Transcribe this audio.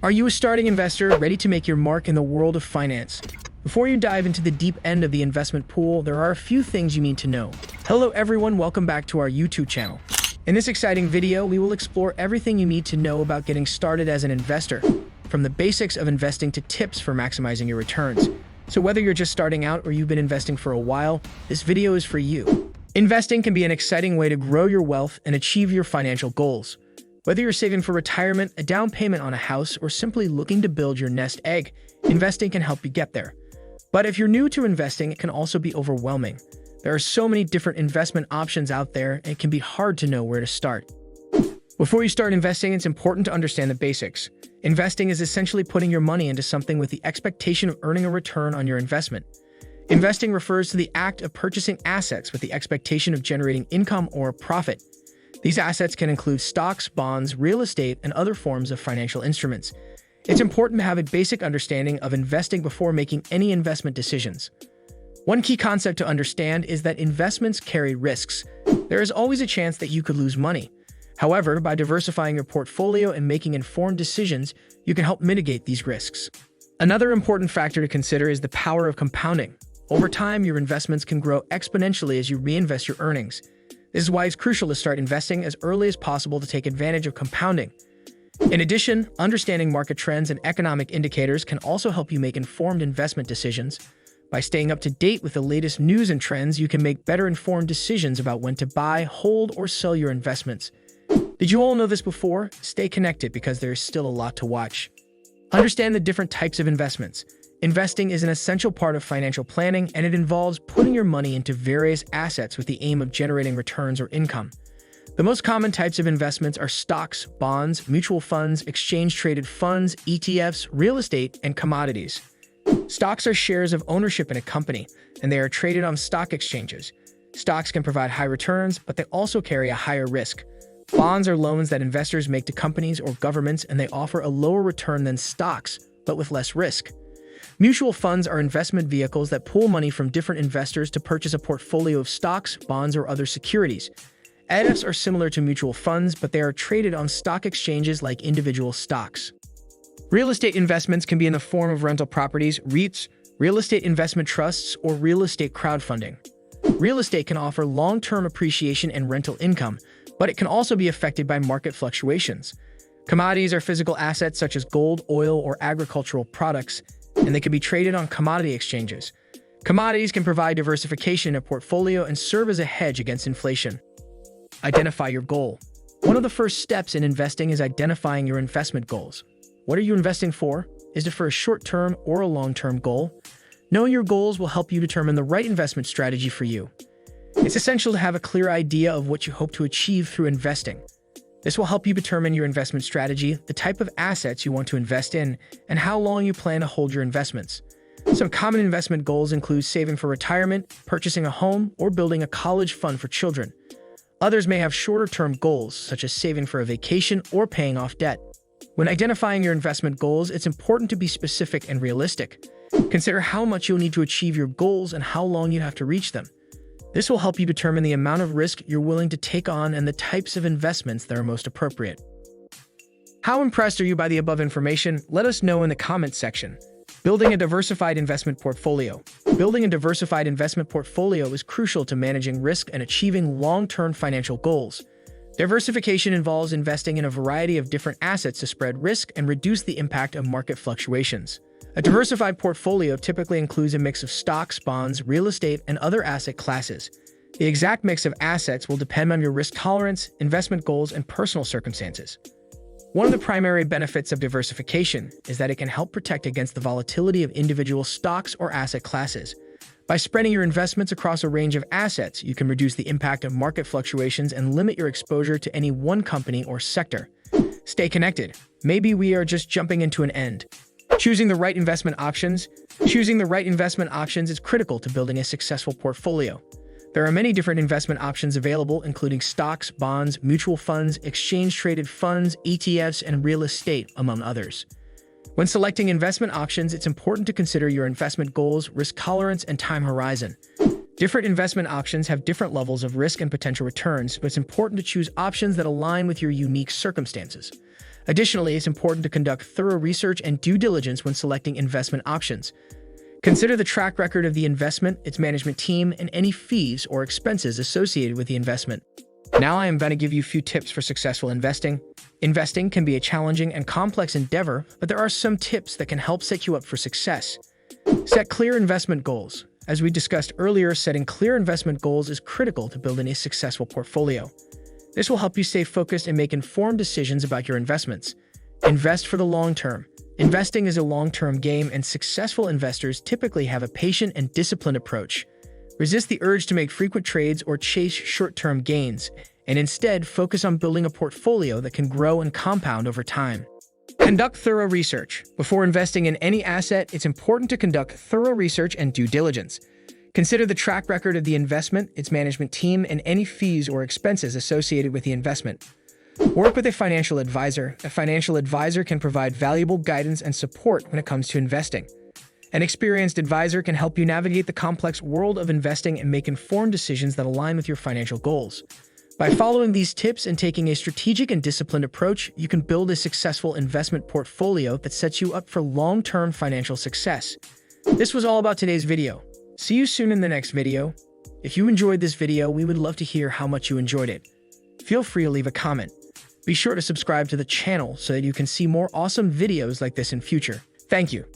Are you a starting investor ready to make your mark in the world of finance? Before you dive into the deep end of the investment pool, there are a few things you need to know. Hello everyone, welcome back to our YouTube channel. In this exciting video, we will explore everything you need to know about getting started as an investor, from the basics of investing to tips for maximizing your returns. So whether you're just starting out or you've been investing for a while, this video is for you. Investing can be an exciting way to grow your wealth and achieve your financial goals. Whether you're saving for retirement, a down payment on a house, or simply looking to build your nest egg, investing can help you get there. But if you're new to investing, it can also be overwhelming. There are so many different investment options out there, and it can be hard to know where to start. Before you start investing, it's important to understand the basics. Investing is essentially putting your money into something with the expectation of earning a return on your investment. Investing refers to the act of purchasing assets with the expectation of generating income or profit. These assets can include stocks, bonds, real estate, and other forms of financial instruments. It's important to have a basic understanding of investing before making any investment decisions. One key concept to understand is that investments carry risks. There is always a chance that you could lose money. However, by diversifying your portfolio and making informed decisions, you can help mitigate these risks. Another important factor to consider is the power of compounding. Over time, your investments can grow exponentially as you reinvest your earnings. This is why it's crucial to start investing as early as possible to take advantage of compounding. In addition, understanding market trends and economic indicators can also help you make informed investment decisions. By staying up to date with the latest news and trends, you can make better informed decisions about when to buy, hold, or sell your investments. Did you all know this before? Stay connected because there is still a lot to watch. Understand the different types of investments. Investing is an essential part of financial planning, and it involves putting your money into various assets with the aim of generating returns or income. The most common types of investments are stocks, bonds, mutual funds, exchange-traded funds, ETFs, real estate, and commodities. Stocks are shares of ownership in a company, and they are traded on stock exchanges. Stocks can provide high returns, but they also carry a higher risk. Bonds are loans that investors make to companies or governments, and they offer a lower return than stocks, but with less risk. Mutual funds are investment vehicles that pool money from different investors to purchase a portfolio of stocks, bonds, or other securities. ETFs are similar to mutual funds, but they are traded on stock exchanges like individual stocks. Real estate investments can be in the form of rental properties, REITs, real estate investment trusts, or real estate crowdfunding. Real estate can offer long-term appreciation and rental income, but it can also be affected by market fluctuations. Commodities are physical assets such as gold, oil, or agricultural products, and they can be traded on commodity exchanges. Commodities can provide diversification in a portfolio and serve as a hedge against inflation. Identify your goal. One of the first steps in investing is identifying your investment goals. What are you investing for? Is it for a short-term or a long-term goal? Knowing your goals will help you determine the right investment strategy for you. It's essential to have a clear idea of what you hope to achieve through investing. This will help you determine your investment strategy, the type of assets you want to invest in, and how long you plan to hold your investments. Some common investment goals include saving for retirement, purchasing a home, or building a college fund for children. Others may have shorter-term goals, such as saving for a vacation or paying off debt. When identifying your investment goals, it's important to be specific and realistic. Consider how much you'll need to achieve your goals and how long you have to reach them. This will help you determine the amount of risk you're willing to take on and the types of investments that are most appropriate. How impressed are you by the above information? Let us know in the comments section. Building a diversified investment portfolio. Building a diversified investment portfolio is crucial to managing risk and achieving long-term financial goals. Diversification involves investing in a variety of different assets to spread risk and reduce the impact of market fluctuations. A diversified portfolio typically includes a mix of stocks, bonds, real estate, and other asset classes. The exact mix of assets will depend on your risk tolerance, investment goals, and personal circumstances. One of the primary benefits of diversification is that it can help protect against the volatility of individual stocks or asset classes. By spreading your investments across a range of assets, you can reduce the impact of market fluctuations and limit your exposure to any one company or sector. Stay connected. Maybe we are just jumping into an end. Choosing the right investment options. Choosing the right investment options is critical to building a successful portfolio. There are many different investment options available, including stocks, bonds, mutual funds, exchange-traded funds, ETFs, and real estate, among others. When selecting investment options, it's important to consider your investment goals, risk tolerance, and time horizon. Different investment options have different levels of risk and potential returns, but it's important to choose options that align with your unique circumstances. Additionally, it's important to conduct thorough research and due diligence when selecting investment options. Consider the track record of the investment, its management team, and any fees or expenses associated with the investment. Now I am going to give you a few tips for successful investing. Investing can be a challenging and complex endeavor, but there are some tips that can help set you up for success. Set clear investment goals. As we discussed earlier, setting clear investment goals is critical to building a successful portfolio. This will help you stay focused and make informed decisions about your investments. Invest for the long term. Investing is a long-term game, and successful investors typically have a patient and disciplined approach. Resist the urge to make frequent trades or chase short-term gains, and instead focus on building a portfolio that can grow and compound over time. Conduct thorough research. Before investing in any asset, it's important to conduct thorough research and due diligence. Consider the track record of the investment, its management team, and any fees or expenses associated with the investment. Work with a financial advisor. A financial advisor can provide valuable guidance and support when it comes to investing. An experienced advisor can help you navigate the complex world of investing and make informed decisions that align with your financial goals. By following these tips and taking a strategic and disciplined approach, you can build a successful investment portfolio that sets you up for long-term financial success. This was all about today's video. See you soon in the next video. If you enjoyed this video, we would love to hear how much you enjoyed it. Feel free to leave a comment. Be sure to subscribe to the channel so that you can see more awesome videos like this in future. Thank you.